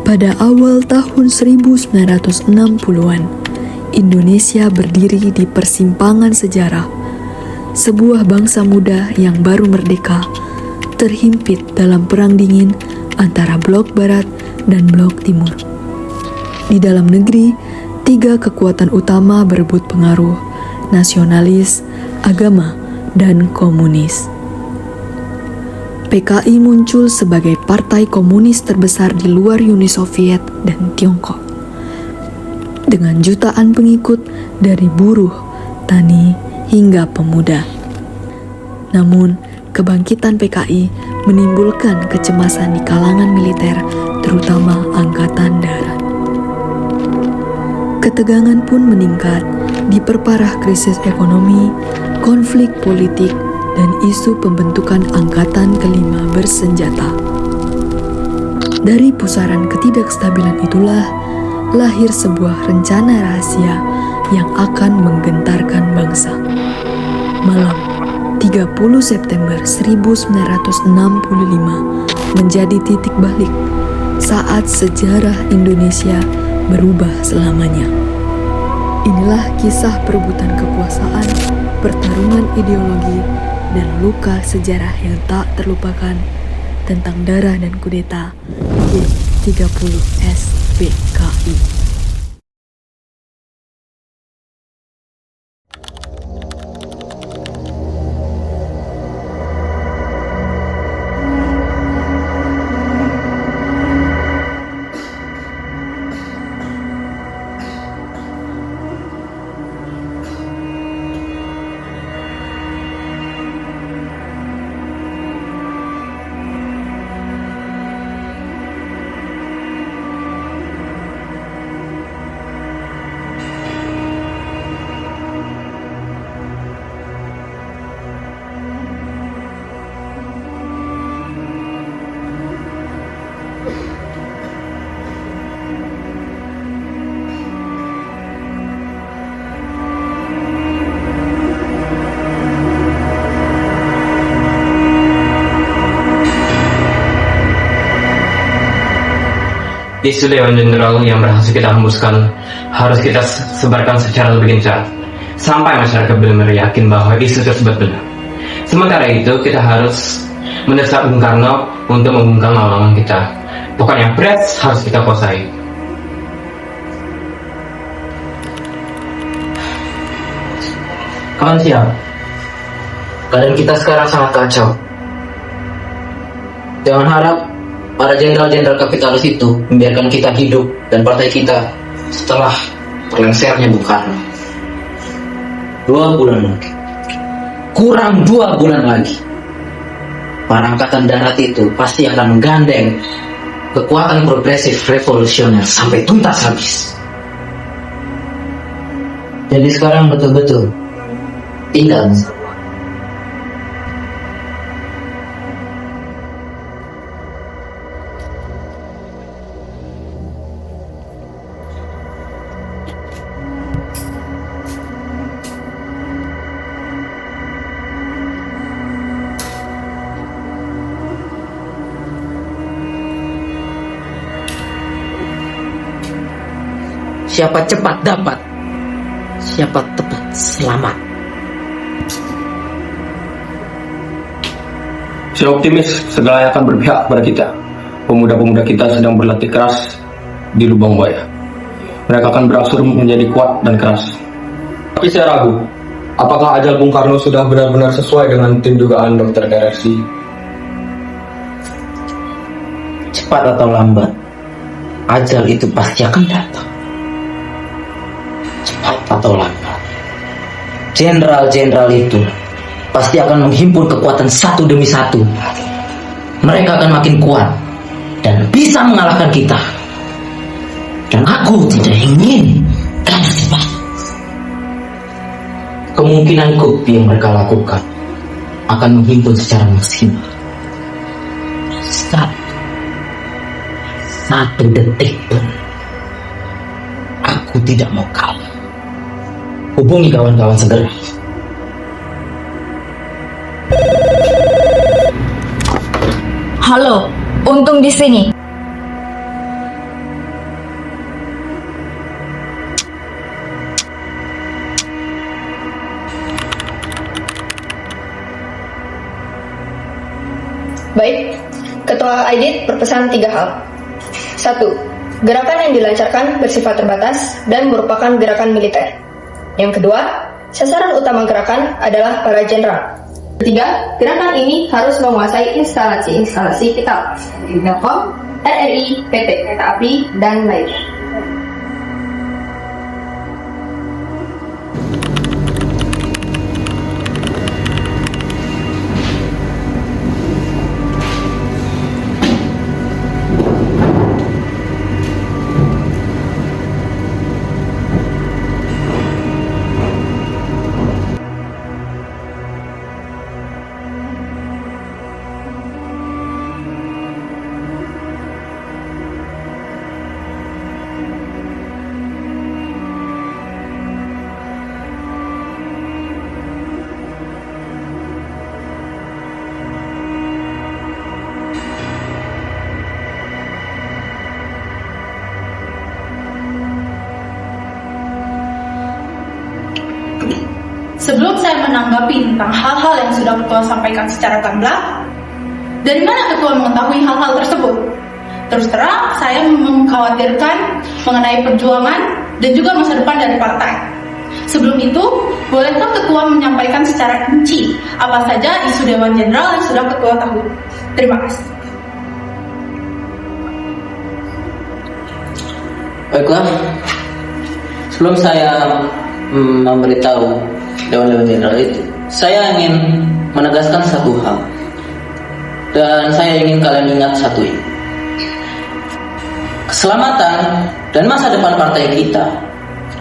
Pada awal tahun 1960-an, Indonesia berdiri di persimpangan sejarah. Sebuah bangsa muda yang baru merdeka, terhimpit dalam perang dingin antara blok barat dan blok timur. Di dalam negeri, 3 kekuatan utama berebut pengaruh: nasionalis, agama, dan komunis. PKI muncul sebagai partai komunis terbesar di luar Uni Soviet dan Tiongkok, dengan jutaan pengikut dari buruh, tani, hingga pemuda. Namun, kebangkitan PKI menimbulkan kecemasan di kalangan militer, terutama Angkatan Darat. Ketegangan pun meningkat, diperparah krisis ekonomi, konflik politik, dan isu pembentukan angkatan kelima bersenjata. Dari pusaran ketidakstabilan itulah lahir sebuah rencana rahasia yang akan menggentarkan bangsa. Malam 30 September 1965 menjadi titik balik saat sejarah Indonesia berubah selamanya. Inilah kisah perebutan kekuasaan, pertarungan ideologi, dan luka sejarah yang tak terlupakan tentang darah dan kudeta G30 SPKI. Isu Dewan Jenderal yang berhasil kita hembuskan harus kita sebarkan secara lebih gencar sampai masyarakat benar-benar yakin bahwa isu tersebut benar. Sementara itu kita harus mendesak Bung Karno untuk membungkam lawangan kita. Pokoknya press harus kita kuasai. Kawan siap. Keadaan kita sekarang sangat kacau. Jangan harap para jenderal-jenderal kapitalis itu membiarkan kita hidup dan partai kita setelah terlengsernya Bung Karno. 2 bulan lagi, kurang 2 bulan lagi, para angkatan darat itu pasti akan menggandeng kekuatan progresif revolusioner sampai tuntas habis. Jadi sekarang betul-betul tinggal siapa cepat dapat, siapa tepat selamat. Saya optimis segala akan berpihak kepada kita. Pemuda-pemuda kita sedang berlatih keras di lubang buaya. Mereka akan berangsur menjadi kuat dan keras. Tapi saya ragu, apakah ajal Bung Karno sudah benar-benar sesuai dengan tim dugaan Dr. Deresi? Cepat atau lambat, ajal itu pasti akan datang. Cepat atau lambat, jenderal-jenderal itu pasti akan menghimpun kekuatan satu demi satu. Mereka akan makin kuat dan bisa mengalahkan kita. Dan aku tidak ingin karena sebab kemungkinan bukti yang mereka lakukan akan menghimpun secara maksimal. Satu detik pun aku tidak mau kalah. Hubungi kawan-kawan segera. Halo, Untung di sini. Baik, Ketua Aidit berpesan 3 hal. 1. Gerakan yang dilancarkan bersifat terbatas dan merupakan gerakan militer. Yang kedua, sasaran utama gerakan adalah para jenderal. Ketiga, gerakan ini harus menguasai instalasi-instalasi vital seperti Telkom, RRI, PT Kereta Api, dan lainnya. Sebelum saya menanggapi tentang hal-hal yang sudah Ketua sampaikan secara gamblang, dari mana Ketua mengetahui hal-hal tersebut? Terus terang, saya mengkhawatirkan mengenai perjuangan dan juga masa depan dari partai. Sebelum itu, bolehkah Ketua menyampaikan secara rinci apa saja isu Dewan Jenderal yang sudah Ketua tahu? Terima kasih. Baiklah, sebelum saya memberitahu Dewan Jenderal itu, saya ingin menegaskan satu hal, dan saya ingin kalian ingat satu ini. Keselamatan dan masa depan partai kita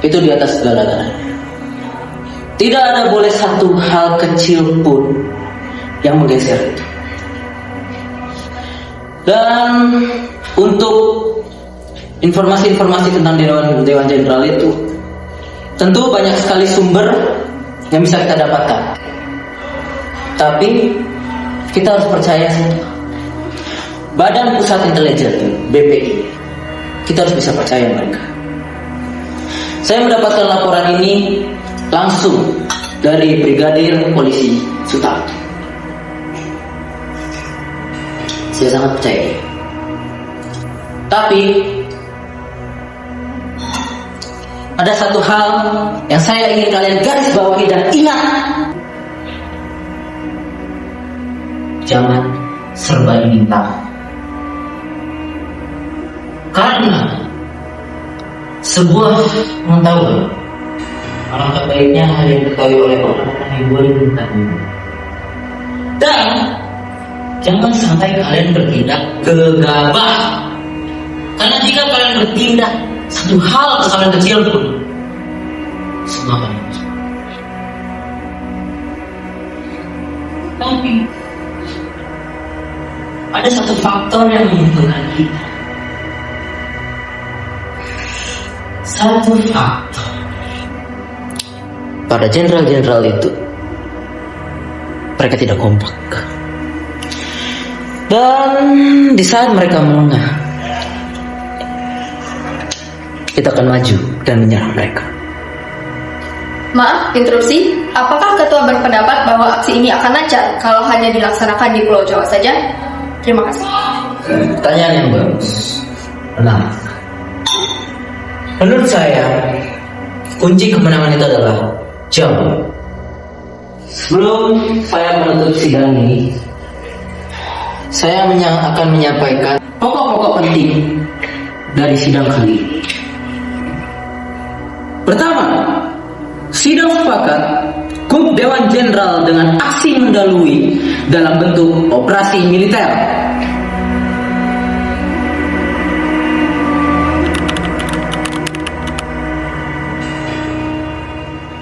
itu di atas segala-galanya. Tidak ada boleh satu hal kecil pun yang menggeser itu. Dan untuk informasi-informasi tentang Dewan Jenderal itu, tentu banyak sekali sumber yang bisa kita dapatkan. Tapi kita harus percaya satu, Badan Pusat Intelijen BPI, kita harus bisa percaya mereka. Saya mendapatkan laporan ini langsung dari Brigadir Polisi Sutarto. Saya sangat percaya dia. Tapi ada satu hal yang saya ingin kalian garis bawahi dan ingat. Jangan serba ingin tahu. Karena sebuah pengetahuan alangkah baiknya hanya diketahui oleh orang-orang yang boleh mengetahui. Dan jangan sampai kalian bertindak gegabah. Karena jika kalian bertindak satu hal kesalahan kecil pun, semua akan rusak. Tapi ada satu faktor yang menguntungkan kita. Satu faktor. Pada jenderal-jenderal itu, mereka tidak kompak. Dan di saat mereka melengah, kita akan maju dan menyerang mereka. Maaf, interupsi. Apakah Ketua berpendapat bahwa aksi ini akan lancar kalau hanya dilaksanakan di Pulau Jawa saja? Terima kasih. Pertanyaan yang bagus. Tenang. Menurut saya, kunci kemenangan itu adalah Jawa. Sebelum saya menutup sidang ini, saya akan menyampaikan pokok-pokok penting dari sidang kali ini. Pertama, sidang sepakat KUB Dewan Jenderal dengan aksi mendahului dalam bentuk operasi militer.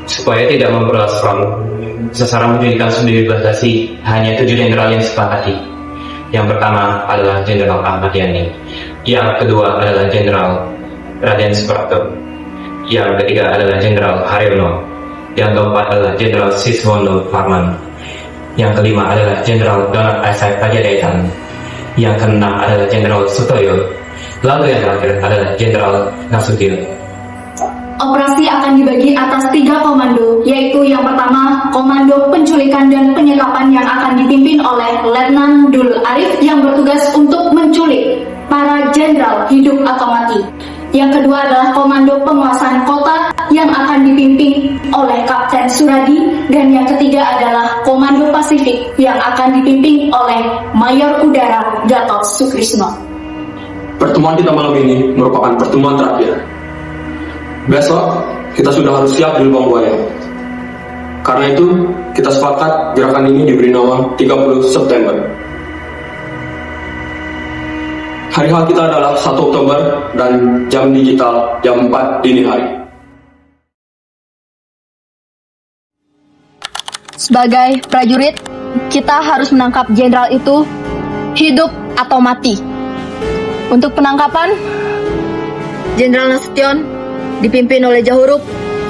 Supaya tidak memperluas front, sasaran pendidikan sudah dibatasi hanya 7 jenderal yang disepakati. Yang pertama adalah Jenderal Ahmad Yani, yang kedua adalah Jenderal Raden Suprapto, yang ketiga adalah Jenderal Haryono, yang keempat adalah Jenderal Siswondo Farman, yang kelima adalah Jenderal Donat Isaac Panjaitan, yang keenam adalah Jenderal Sutoyo, lalu yang terakhir adalah Jenderal Nasution. Operasi akan dibagi atas 3 komando, yaitu yang pertama, Komando Penculikan dan Penyekapan yang akan dipimpin oleh Letnan Dul Arif yang bertugas untuk menculik para jenderal hidup atau mati. Yang kedua adalah Komando Penguasaan Kota yang akan dipimpin oleh Kapten Suradi, dan yang ketiga adalah Komando Pasifik yang akan dipimpin oleh Mayor Udara Gatot Sukrisno. Pertemuan kita malam ini merupakan pertemuan terakhir. Besok kita sudah harus siap di lubang buaya. Karena itu kita sepakat gerakan ini diberi nama 30 September. Hari H kita adalah 1 Oktober dan jam digital jam 4 dini hari. Sebagai prajurit, kita harus menangkap jenderal itu hidup atau mati. Untuk penangkapan, Jenderal Nasution dipimpin oleh Jahurup.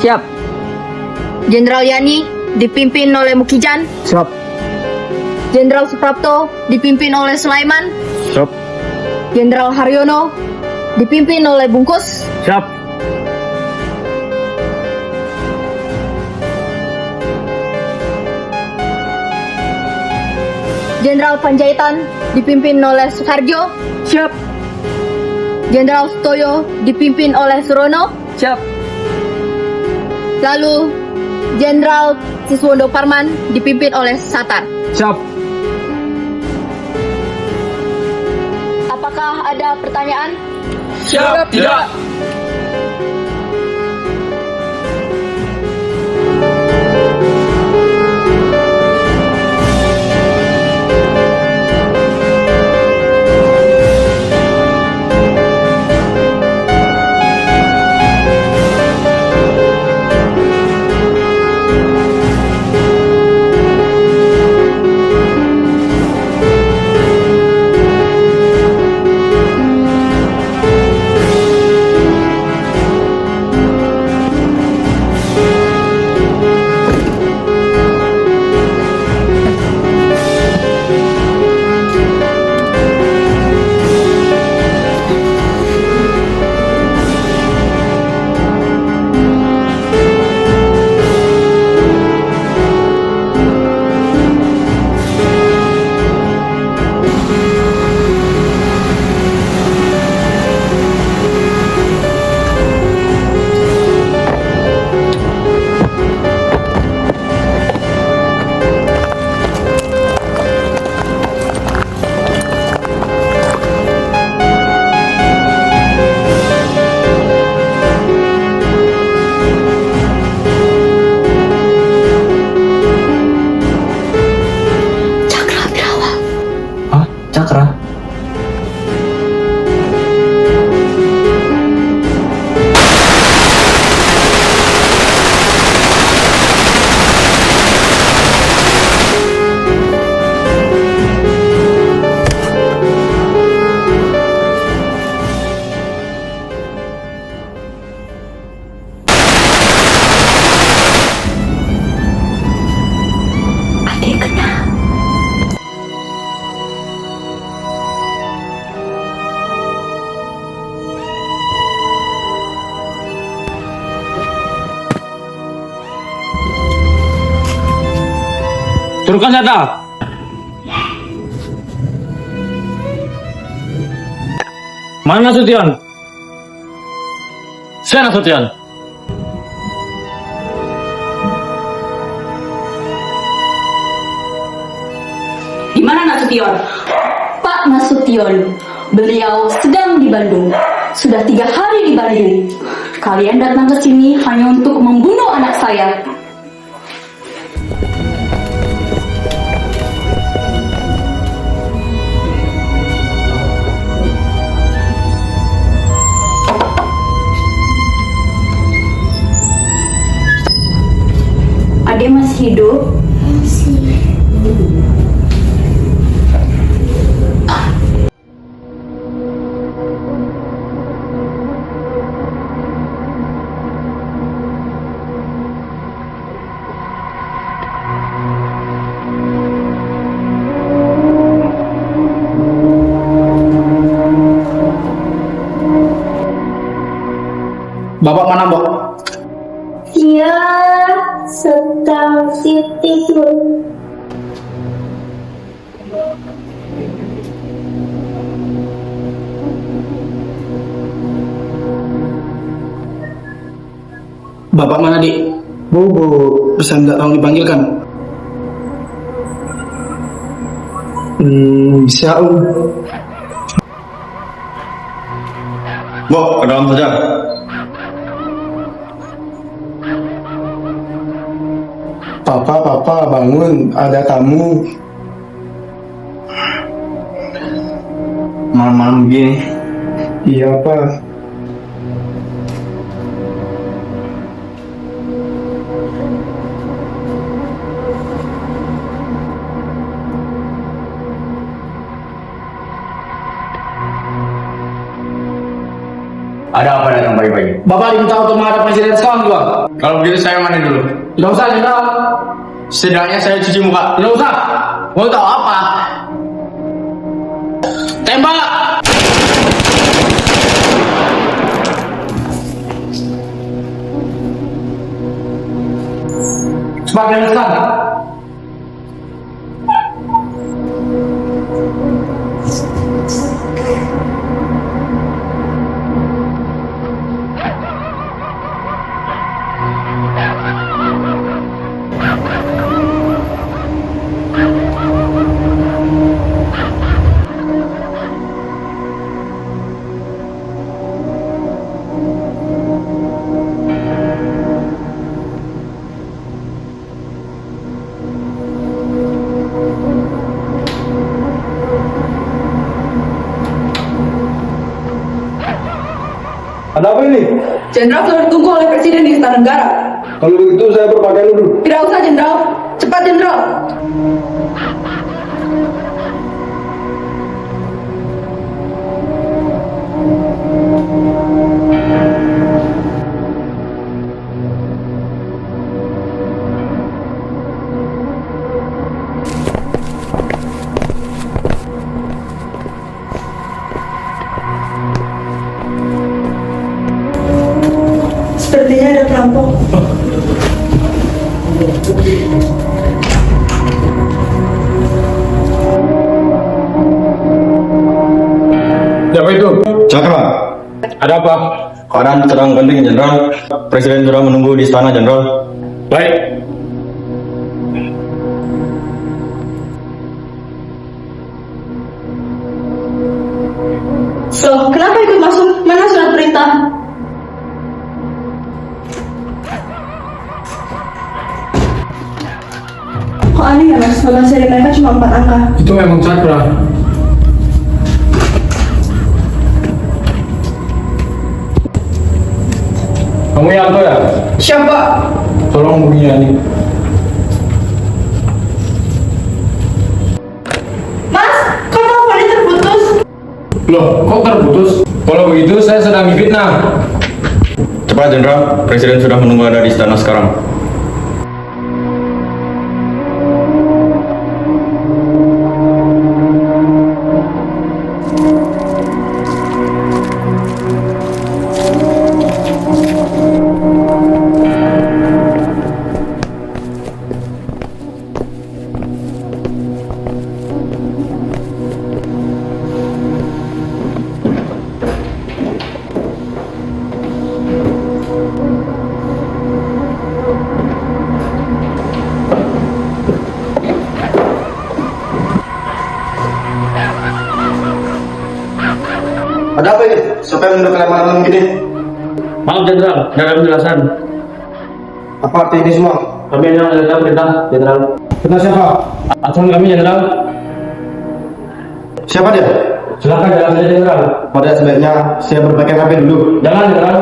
Siap. Jenderal Yani dipimpin oleh Mukijan. Siap. Jenderal Suprapto dipimpin oleh Sulaiman. Siap. Jenderal Haryono dipimpin oleh Bungkus. Siap. Jenderal Panjaitan dipimpin oleh Soekarjo. Siap. Jenderal Sutoyo dipimpin oleh Surono. Siap. Lalu Jenderal Siswondo Parman dipimpin oleh Satar. Siap. Apakah ada pertanyaan? Siap, tidak. Cakra. Turunkan senjata. Mana Nasution? Saya Nasution. Di mana Nasution? Pak Nasution, beliau sedang di Bandung. Sudah 3 hari di Bandung. Kalian datang ke sini hanya untuk membunuh anak saya. Ade masih hidup? Bapak mana, Mbok? tisu. Bapak mana, Dik? Bu, bisa minta tolong dipanggilkan? Bisa, Om. Bu, ke dalam saja. Papa, bangun. Ada tamu. Malam-malam begini. Iya, Pak. Ada apa datang pagi-pagi? Bapak diminta untuk menghadap presiden sekarang juga. Kalau begitu saya mandi dulu. Tidak usah, Jenderal. Setidaknya saya cuci muka. Tidak usah. Mau tahu apa? Tembak! Cepat jelaskan. Ada apa ini? Jenderal sudah ditunggu oleh Presiden di Istana Negara. Kalau begitu saya berpakaian dulu. Tidak usah, Jenderal. Cepat, Jenderal. Sepertinya ada perampok. Siapa itu? Cakra, Ada apa? keadaan sedang penting, Jenderal. Presiden sudah menunggu di istana, Jenderal. Baik. So, kenapa ikut masuk? Mana surat perintah? Kok aneh ya, Mas? Nama seri mereka cuma 4 angka. Itu memang Cakra. Kamu Yanto ya? Siapa? Tolong hubungi Yani. Mas, kok teleponnya terputus? Loh, kok terputus? Kalau begitu saya sedang difitnah. Cepat, Jenderal. Presiden sudah menunggu Anda di istana sekarang. Ada apa ini? Siapa yang menundukkan malam begini? Maaf Jenderal, tidak ada penjelasan. Apa arti ini semua? Kami hanya menjalankan perintah, Jenderal. Perintah siapa? Atasan kami, Jenderal. Siapa dia? Silakan jalan saja, Jenderal. Pada sebaiknya saya berpakaian rapi dulu. Jangan, Jenderal.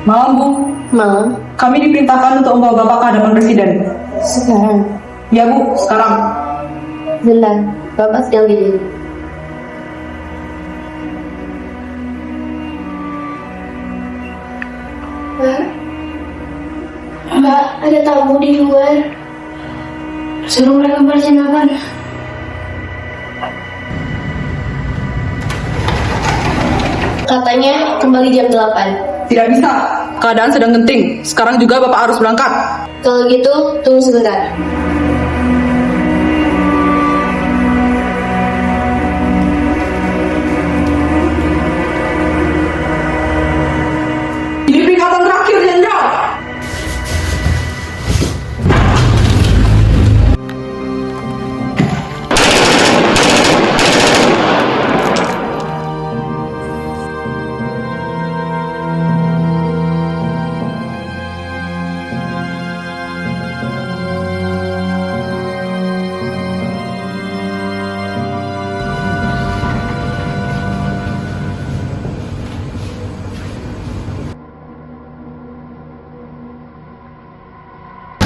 Malam, Bu. Malam. Kami diperintahkan untuk membawa Bapak ke hadapan Presiden. Sekarang. Ya, Bu, sekarang. Sebentar. Bapak sedang tidur. Mbak, ada tamu di luar. Suruh mereka persilakan. Katanya kembali jam 8. Tidak bisa. Keadaan sedang genting. Sekarang juga Bapak harus berangkat. Kalau gitu, tunggu sebentar. Ini peringatan terakhir, Jenderal.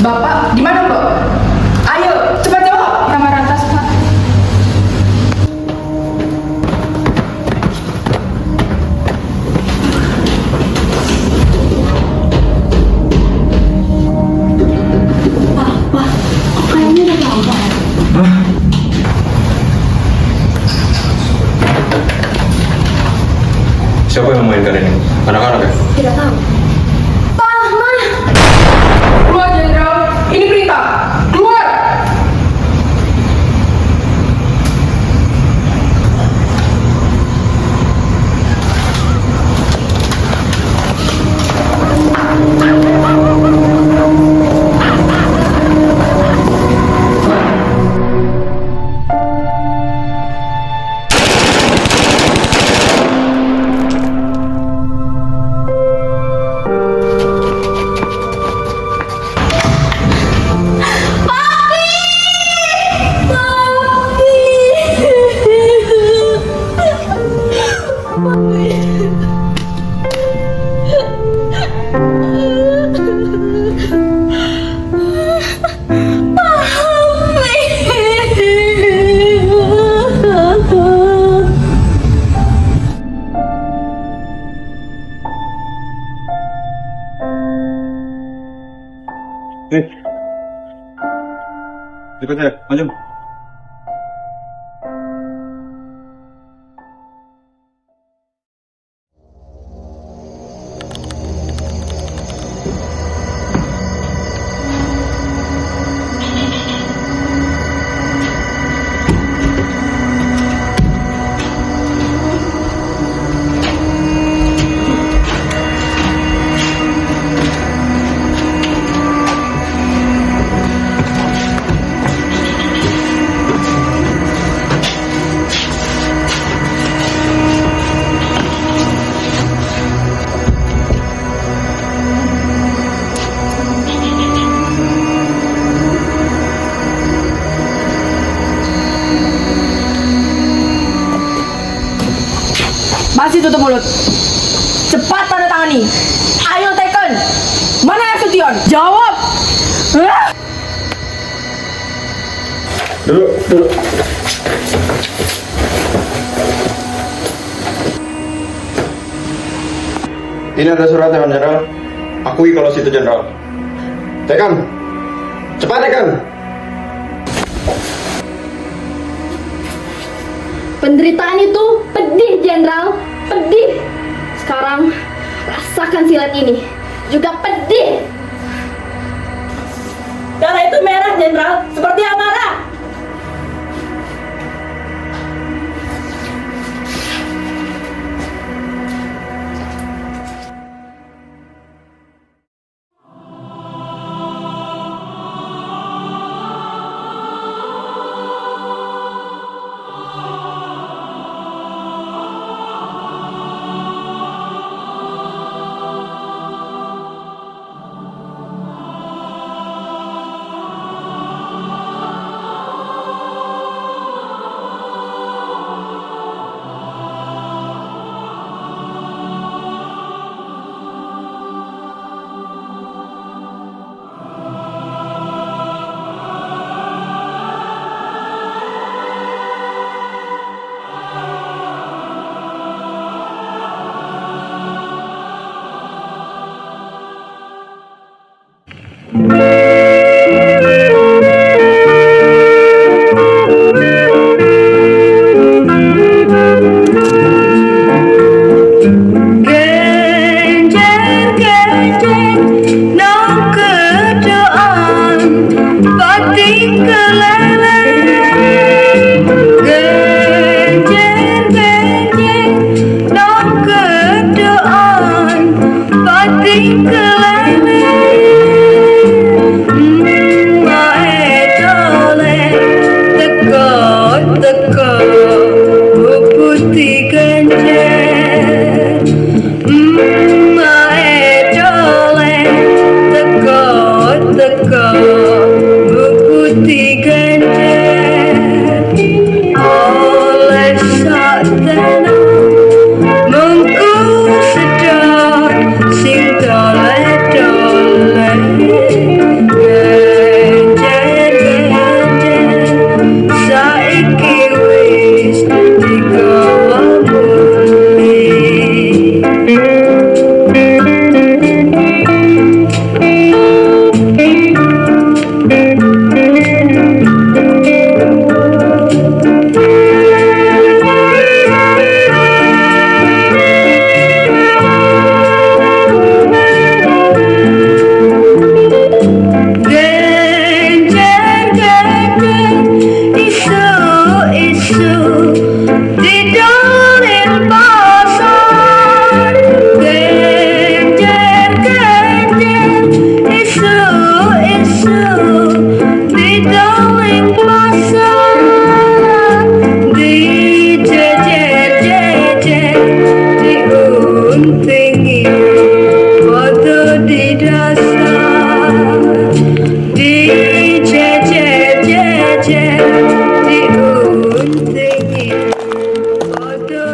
Bapak, di mana, Mbak? Ayo, cepat jawab. Kamar atas, Pak. Siapa yang memainkan ini? Anak-anak ya? Tidak tahu. Keluar, Jenderal. Ini perintah. Keluar. Ikut saya, maju. Masih tutup mulut. Cepat tanda tangani. Ayo Tekken. Mana Nasution? Jawab. Duduk. Ini ada suratnya, Jenderal. Akui kalau situ Jenderal. Tekan. Cepat, Tekan. Penderitaan itu pedih, Jenderal. Pedih. Sekarang rasakan silat ini. Juga pedih. Darah itu merah, Jenderal. Seperti amarah.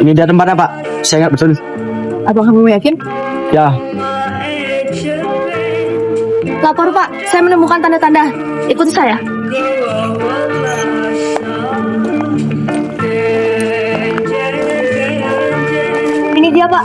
Ini dia tempatnya, Pak. Saya ingat betul. Apa kamu yakin? Ya, Lapor Pak, saya menemukan tanda-tanda. Ikuti saya. Ini dia Pak.